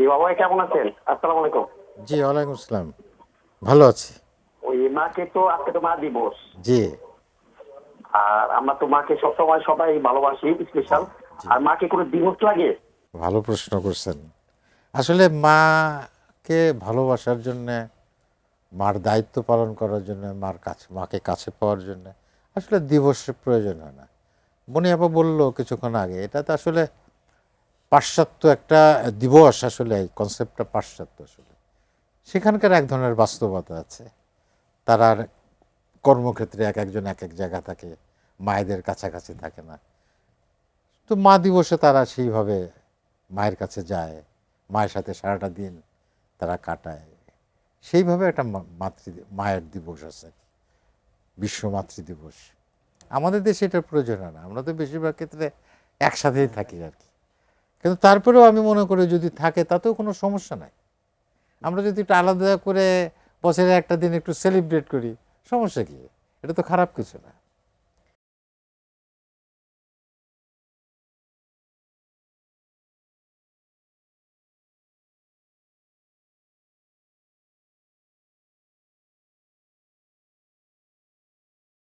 জি বাবা, কেমন আছেন? আসসালামু আলাইকুম। জি, ওয়ালাইকুম আসসালাম। ভালো আছি। ওই মাকে তো আজকে তো মা দিবস। জি। আর আমরা তো মাকে সবসময় সবাই ভালোবাসি জি। স্পেশাল। জি, আর মাকে কোনো দিবস লাগে? ভালো প্রশ্ন করছেন। আসলে মাকে ভালোবাসার জন্যে, মার দায়িত্ব পালন করার জন্য, মাকে কাছে পাওয়ার জন্য আসলে দিবসের প্রয়োজন হয় না। মনি আপা বলল কিছুক্ষণ আগে, এটা তো আসলে পাশ্চাত্য একটা দিবস, আসলে এই কনসেপ্টটা পাশ্চাত্য। আসলে সেখানকার এক ধরনের বাস্তবতা আছে। তারা কর্মক্ষেত্রে এক একজন এক এক জায়গা থাকে, মায়েদের কাছাকাছি থাকে না। তো মা দিবসে তারা সেইভাবে মায়ের কাছে যায়, মায়ের সাথে সারাটা দিন তারা কাটায়। সেইভাবে একটা মায়ের দিবস আছে, বিশ্ব মাতৃ দিবস। আমাদের দেশে এটার প্রয়োজন হয় না, আমরা তো বেশিরভাগ ক্ষেত্রে একসাথেই থাকি আর কি। কিন্তু তারপরেও আমি মনে করি যদি থাকে তাতেও কোনো সমস্যা নাই। আমরা যদি একটু আলাদা করে বছরে একটা দিন একটু সেলিব্রেট করি, সমস্যা কি? এটা তো খারাপ কিছু না।